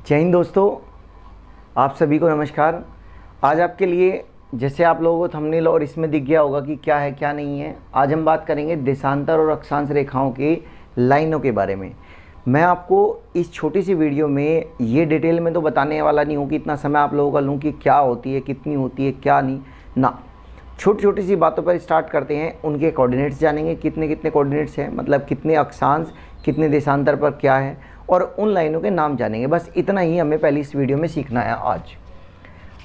जय हिंद दोस्तों, आप सभी को नमस्कार। आज आपके लिए, जैसे आप लोगों को थंबनेल और इसमें दिख गया होगा कि क्या है क्या नहीं है, आज हम बात करेंगे देशांतर और अक्षांश रेखाओं की लाइनों के बारे में। मैं आपको इस छोटी सी वीडियो में ये डिटेल में तो बताने वाला नहीं हूँ कि इतना समय आप लोगों का लूँ कि क्या होती है, कितनी होती है, क्या नहीं ना। छोटी छोटी सी बातों पर स्टार्ट करते हैं। उनके कोऑर्डिनेट्स जानेंगे, कितने कितने कोऑर्डिनेट्स हैं, मतलब कितने अक्षांश, कितने देशांतर पर क्या है, और उन लाइनों के नाम जानेंगे। बस इतना ही हमें पहले इस वीडियो में सीखना है आज।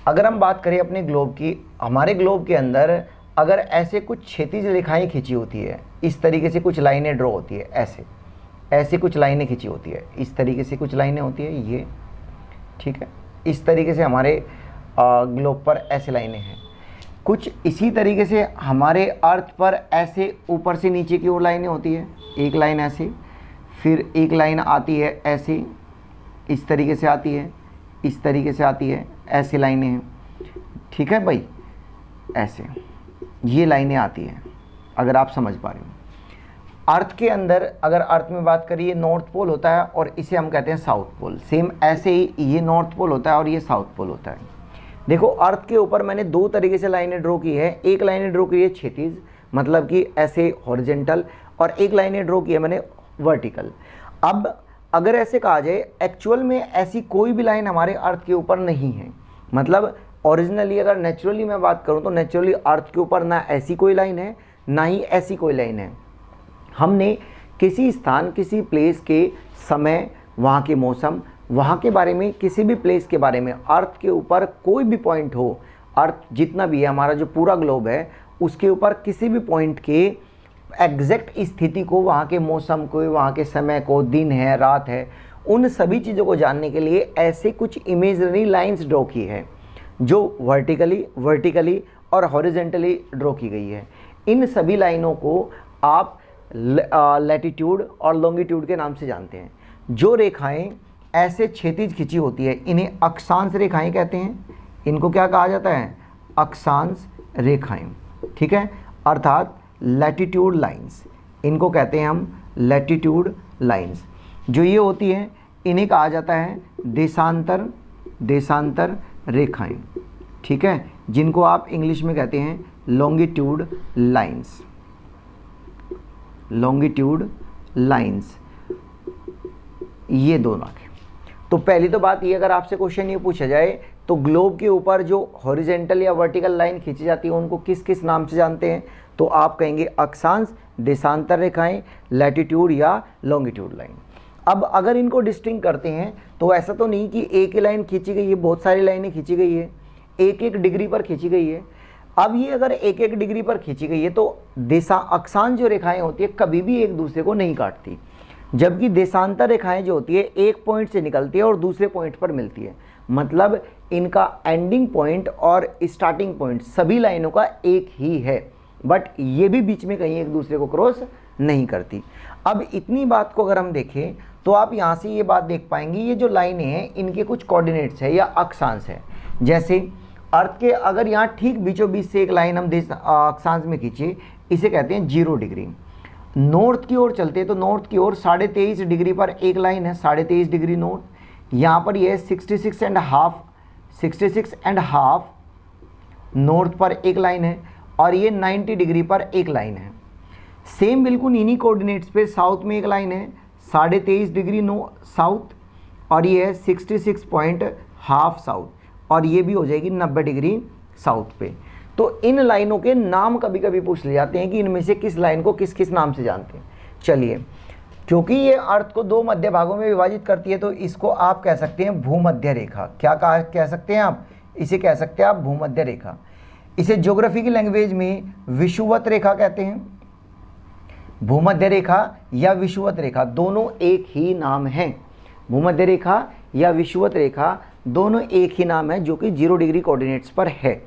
अगर हम बात करें अपने ग्लोब की, हमारे ग्लोब के अंदर अगर ऐसे कुछ क्षैतिज रेखाएं खींची होती है, इस तरीके से कुछ लाइनें ड्रॉ होती है, ऐसे कुछ लाइनें खींची होती है, इस तरीके से कुछ लाइनें होती है, ये ठीक है। इस तरीके से हमारे ग्लोब पर ऐसे लाइनें हैं। कुछ इसी तरीके से हमारे अर्थ पर ऐसे ऊपर से नीचे की ओर लाइनें होती है। एक लाइन ऐसे, फिर एक लाइन आती है ऐसे, इस तरीके से आती है, इस तरीके से आती है, ऐसी लाइनें हैं, ठीक है भाई। ऐसे ये लाइनें आती हैं, अगर आप समझ पा रहे हो। अर्थ के अंदर अगर अर्थ में बात करिए, नॉर्थ पोल होता है और इसे हम कहते हैं साउथ पोल। सेम ऐसे ही ये नॉर्थ पोल होता है और ये साउथ पोल होता है। देखो, अर्थ के ऊपर मैंने दो तरीके से लाइनें ड्रॉ की है। एक लाइनें ड्रॉ की है क्षैतिज, मतलब कि ऐसे हॉरिजेंटल, और एक लाइनें ड्रॉ की है मैंने वर्टिकल। अब अगर ऐसे कहा जाए, एक्चुअल में ऐसी कोई भी लाइन हमारे अर्थ के ऊपर नहीं है। मतलब ओरिजिनली अगर नेचुरली मैं बात करूं तो नेचुरली अर्थ के ऊपर ना ऐसी कोई लाइन है, ना ही ऐसी कोई लाइन है। हमने किसी स्थान, किसी प्लेस के समय, वहाँ के मौसम, वहाँ के बारे में, किसी भी प्लेस के बारे में, अर्थ के ऊपर कोई भी पॉइंट हो, अर्थ जितना भी है हमारा जो पूरा ग्लोब है, उसके ऊपर किसी भी पॉइंट के एग्जैक्ट स्थिति को, वहाँ के मौसम को, वहाँ के समय को, दिन है रात है, उन सभी चीज़ों को जानने के लिए ऐसे कुछ इमेजनरी लाइंस ड्रॉ की है जो वर्टिकली और हॉरिजेंटली ड्रॉ की गई है। इन सभी लाइनों को आप लैटिट्यूड और लॉन्गिट्यूड के नाम से जानते हैं। जो रेखाएं ऐसे क्षैतिज खिंची होती है, इन्हें अक्षांश रेखाएं कहते हैं। इनको क्या कहा जाता है? अक्षांश रेखाएं, ठीक है। अर्थात लैटिट्यूड लाइंस, इनको कहते हैं हम लैटिट्यूड लाइंस। जो ये होती है, इन्हें कहा जाता है देशांतर रेखाएं, ठीक है, जिनको आप इंग्लिश में कहते हैं लॉन्गिट्यूड लाइंस। ये दोनों के। तो पहली तो बात ये, अगर आपसे क्वेश्चन ये पूछा जाए तो ग्लोब के ऊपर जो हॉरिजेंटल या वर्टिकल लाइन खींची जाती है उनको किस किस नाम से जानते हैं, तो आप कहेंगे अक्षांश, देशांतर रेखाएं, लैटिट्यूड या लॉन्गिट्यूड लाइन। अब अगर इनको डिस्टिंग करते हैं तो ऐसा तो नहीं कि एक ही लाइन खींची गई है, बहुत सारी लाइनें खींची गई है, एक एक डिग्री पर खींची गई है। अब ये अगर एक एक डिग्री पर खींची गई है तो अक्षांश जो रेखाएं होती है कभी भी एक दूसरे को नहीं काटती, जबकि देशांतर रेखाएं जो होती है एक पॉइंट से निकलती है और दूसरे पॉइंट पर मिलती है। मतलब इनका एंडिंग पॉइंट और स्टार्टिंग पॉइंट सभी लाइनों का एक ही है, बट ये भी बीच में कहीं एक दूसरे को क्रॉस नहीं करती। अब इतनी बात को अगर हम देखें तो आप यहाँ से ये बात देख पाएंगे, ये जो लाइनें हैं इनके कुछ कोऑर्डिनेट्स है या अक्षांश है। जैसे अर्थ के अगर यहाँ ठीक बीचों बीच से एक लाइन हम अक्षांश में खींचे, इसे कहते हैं 0 डिग्री। नॉर्थ की ओर चलते हैं तो नॉर्थ की ओर 23.5 डिग्री पर एक लाइन है, 23.5 डिग्री नॉर्थ। यहाँ पर ये 66.5 नॉर्थ पर एक लाइन है, और ये 90 डिग्री पर एक लाइन है। सेम बिल्कुल इन्हीं कोऑर्डिनेट्स पे साउथ में एक लाइन है, 23.5 डिग्री साउथ, और ये है 66.5 साउथ, और ये भी हो जाएगी 90 डिग्री साउथ पे। तो इन लाइनों के नाम कभी कभी पूछ ले जाते हैं कि इनमें से किस लाइन को किस किस नाम से जानते हैं। चलिए, क्योंकि ये अर्थ को दो मध्य भागों में विभाजित करती है तो इसको आप कह सकते हैं भूमध्य रेखा। क्या कह सकते हैं आप? इसे कह सकते हैं आप भूमध्य रेखा। इसे ज्योग्राफी की लैंग्वेज में विषुवत रेखा कहते हैं। भूमध्य रेखा या विषुवत रेखा दोनों एक ही नाम है। भूमध्य रेखा या विषुवत रेखा दोनों एक ही नाम है, जो कि 0 डिग्री कोऑर्डिनेट्स पर है।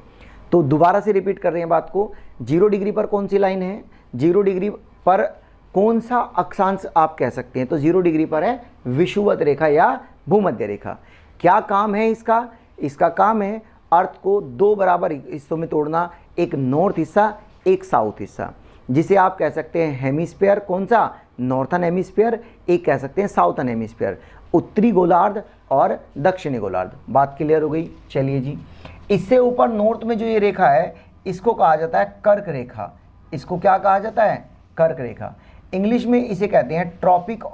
तो दोबारा से रिपीट कर रहे हैं बात को, 0 डिग्री पर कौन सी लाइन है, 0 डिग्री पर कौन सा अक्षांश आप कह सकते हैं, तो 0 डिग्री पर है विषुवत रेखा या भूमध्य रेखा। क्या काम है इसका? इसका काम है अर्थ को दो बराबर हिस्सों में तोड़ना, एक नॉर्थ हिस्सा, एक साउथ हिस्सा, जिसे आप कह सकते हैं हेमिस्फीयर। कौन सा? Northern hemisphere. एक कह सकते हैं साउथर्न हेमिस्फीयर। उत्तरी गोलार्ध और दक्षिणी गोलार्ध। बात क्लियर हो गई। चलिए जी, इससे ऊपर नॉर्थ में जो ये रेखा है इसको कहा जाता है कर्क रेखा। इसको क्या कहा जाता है? कर्क रेखा। इंग्लिश में इसे कहते हैं ट्रॉपिक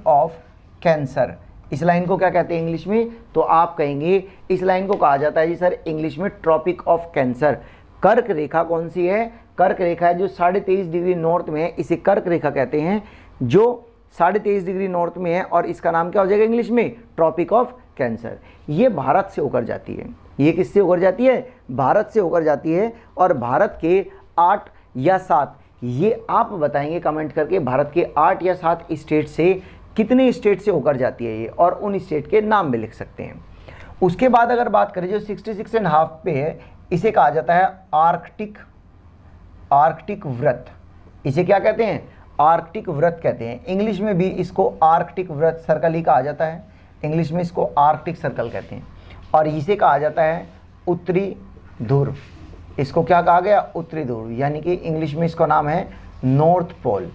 ऑफ कैंसर। इस लाइन को क्या कहते हैं इंग्लिश में? तो आप कहेंगे इस लाइन को कहा जाता है जी सर इंग्लिश में ट्रॉपिक ऑफ कैंसर। कर्क रेखा कौन सी है? कर्क रेखा है जो 23.5 डिग्री नॉर्थ में है, इसे कर्क रेखा कहते हैं, जो 23.5 डिग्री नॉर्थ में है, और इसका नाम क्या हो जाएगा इंग्लिश में? Tropic of cancer. ये भारत से होकर जाती है। ये किससे होकर जाती है? भारत से होकर जाती है। और भारत के 8 या 7, ये आप बताएंगे कमेंट करके, भारत के 8 या 7 स्टेट से कितने स्टेट से होकर जाती है ये, और उन स्टेट के नाम भी लिख सकते हैं। उसके बाद अगर बात करें जो 66.5 पे है, इसे कहा जाता है आर्कटिक व्रत। इसे क्या कहते हैं? आर्कटिक व्रत कहते हैं। इंग्लिश में भी इसको आर्कटिक व्रत सर्कल ही कहा जाता है। इंग्लिश में इसको आर्कटिक सर्कल कहते हैं। और इसे कहा जाता है उत्तरी ध्रुव। इसको क्या कहा गया? उत्तरी ध्रुव, यानी कि इंग्लिश में इसका नाम है नॉर्थ पोल।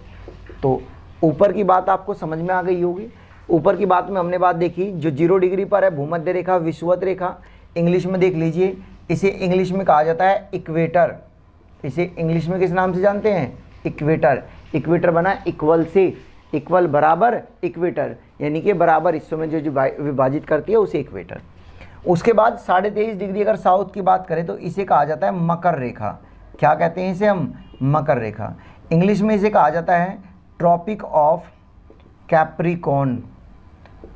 तो ऊपर की बात आपको समझ में आ गई होगी। ऊपर की बात में हमने बात देखी जो 0 डिग्री पर है भूमध्य रेखा, विषुवत रेखा। इंग्लिश में देख लीजिए, इसे इंग्लिश में कहा जाता है इक्वेटर। इसे इंग्लिश में किस नाम से जानते हैं? इक्वेटर। इक्वेटर बना इक्वल से, इक्वल बराबर इक्वेटर, यानी कि बराबर हिस्सों में जो विभाजित करती है उसे इक्वेटर। उसके बाद 23.5 डिग्री अगर साउथ की बात करें तो इसे कहा जाता है मकर रेखा। क्या कहते हैं इसे हम? मकर रेखा। इंग्लिश में इसे कहा जाता है tropic of Capricorn.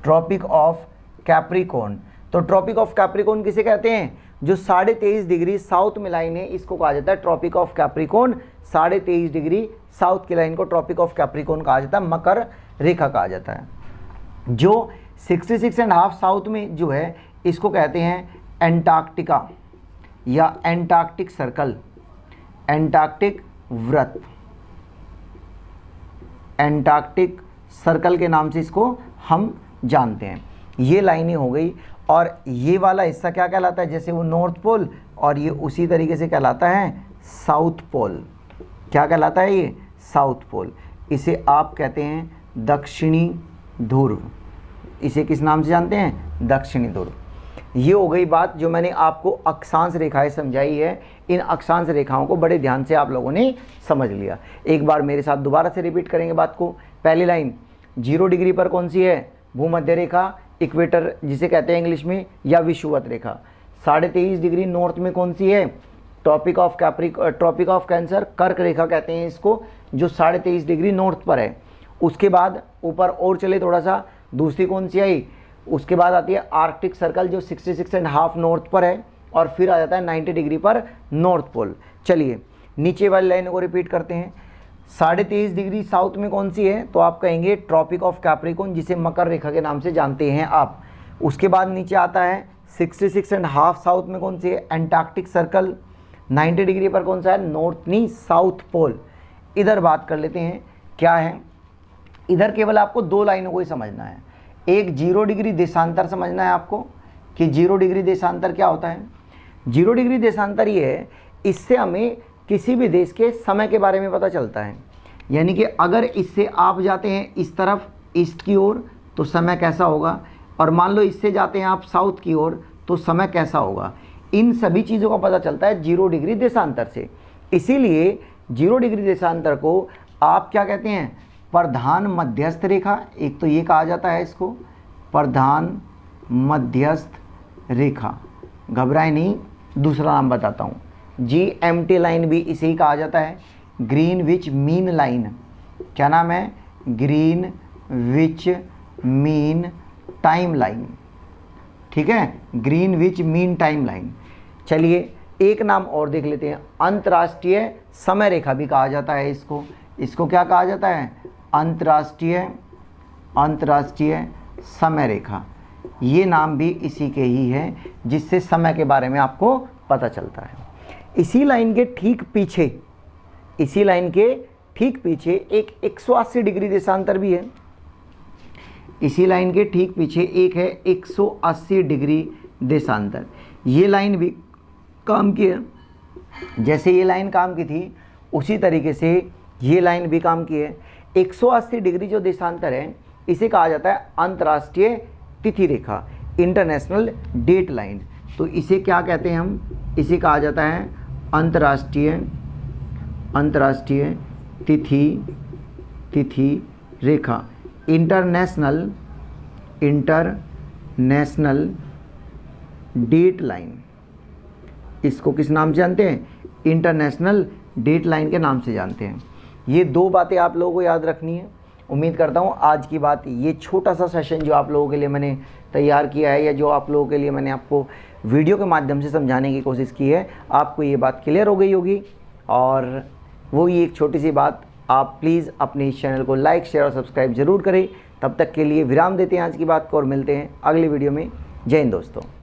Tropic of Capricorn. तो ट्रॉपिक ऑफ कैप्रिकॉर्न किसे कहते हैं? जो 23.5 डिग्री साउथ में लाइन है इसको कहा जाता है tropic of Capricorn. 23.5 degree south की लाइन को ट्रॉपिक ऑफ कैप्रिकॉर्न कहा जाता है, मकर रेखा कहा जाता है। जो 66.5 साउथ में जो है इसको कहते हैं एंटार्क्टिका या एंटार्क्टिक सर्कल, एंटार्क्टिक व्रत, एंटार्क्टिक सर्कल के नाम से इसको हम जानते हैं। ये लाइनें हो गई। और ये वाला हिस्सा क्या कहलाता है? जैसे वो नॉर्थ पोल, और ये उसी तरीके से कहलाता है साउथ पोल। क्या कहलाता है ये? South pole. इसे आप कहते हैं दक्षिणी ध्रुव। इसे किस नाम से जानते हैं? दक्षिणी ध्रुव। ये हो गई बात जो मैंने आपको अक्षांश रेखाएं समझाई है। इन अक्षांश रेखाओं को बड़े ध्यान से आप लोगों ने समझ लिया। एक बार मेरे साथ दोबारा से रिपीट करेंगे बात को। पहली लाइन 0 डिग्री पर कौन सी है? भूमध्य रेखा, इक्वेटर जिसे कहते हैं इंग्लिश में, या विषुवत रेखा। 23.5 डिग्री नॉर्थ में कौन सी है? ट्रॉपिक ऑफ कैंसर, कर्क रेखा कहते हैं इसको, जो 23.5 डिग्री नॉर्थ पर है। उसके बाद ऊपर और चले थोड़ा सा, दूसरी कौन सी आई? उसके बाद आती है आर्कटिक सर्कल जो 66.5 नॉर्थ पर है, और फिर आ जाता है 90 डिग्री पर नॉर्थ पोल। चलिए नीचे वाली लाइन को रिपीट करते हैं। 23.5 डिग्री साउथ में कौन सी है? तो आप कहेंगे ट्रॉपिक ऑफ कैप्रिकॉर्न, जिसे मकर रेखा के नाम से जानते हैं आप। उसके बाद नीचे आता है 66.5 साउथ में कौन सी है? Antarctic circle. 90 डिग्री पर कौन सा है? नॉर्थ नहीं, साउथ पोल। इधर बात कर लेते हैं क्या है। इधर केवल आपको 2 लाइनों को ही समझना है। एक 0 डिग्री देशांतर समझना है आपको कि 0 डिग्री देशांतर क्या होता है। 0 डिग्री देशांतर ये है, इससे हमें किसी भी देश के समय के बारे में पता चलता है। यानी कि अगर इससे आप जाते हैं इस तरफ ईस्ट की ओर तो समय कैसा होगा, और मान लो इससे जाते हैं आप साउथ की ओर तो समय कैसा होगा। इन सभी चीज़ों का पता चलता है 0 डिग्री देशांतर से। इसीलिए 0 डिग्री देशांतर को आप क्या कहते हैं? प्रधान मध्यस्थ रेखा। एक तो ये कहा जाता है इसको प्रधान मध्यस्थ रेखा, घबराए नहीं, दूसरा नाम बताता हूँ। GMT लाइन भी इसे ही कहा जाता है, ग्रीनविच मीन लाइन। क्या नाम है? Greenwich mean time line. ठीक है, ग्रीनविच मीन टाइम लाइन। चलिए एक नाम और देख लेते हैं, अंतर्राष्ट्रीय समय रेखा भी कहा जाता है इसको। इसको क्या कहा जाता है? अंतर्राष्ट्रीय समय रेखा। ये नाम भी इसी के ही है, जिससे समय के बारे में आपको पता चलता है। इसी लाइन के ठीक पीछे, इसी लाइन के ठीक पीछे एक 180 डिग्री देशांतर भी है। इसी लाइन के ठीक पीछे एक है 180 डिग्री देशांतर। ये लाइन भी काम की है, जैसे ये लाइन काम की थी उसी तरीके से ये लाइन भी काम की है। 180 डिग्री जो देशांतर है इसे कहा जाता है अंतर्राष्ट्रीय तिथि रेखा, इंटरनेशनल डेट लाइन। तो इसे क्या कहते हैं हम, इसे कहा जाता है अंतर्राष्ट्रीय तिथि रेखा, इंटरनेशनल डेट लाइन। इसको किस नाम से जानते हैं, इंटरनेशनल डेट लाइन के नाम से जानते हैं। ये दो बातें आप लोगों को याद रखनी है। उम्मीद करता हूँ आज की बात, ये छोटा सा सेशन जो आप लोगों के लिए मैंने तैयार किया है, या जो आप लोगों के लिए मैंने आपको वीडियो के माध्यम से समझाने की कोशिश की है, आपको ये बात क्लियर हो गई होगी। और वो ही एक छोटी सी बात, आप प्लीज़ अपने इस चैनल को लाइक, शेयर और सब्सक्राइब ज़रूर करें। तब तक के लिए विराम देते हैं आज की बात को और मिलते हैं अगली वीडियो में। जय हिंद दोस्तों।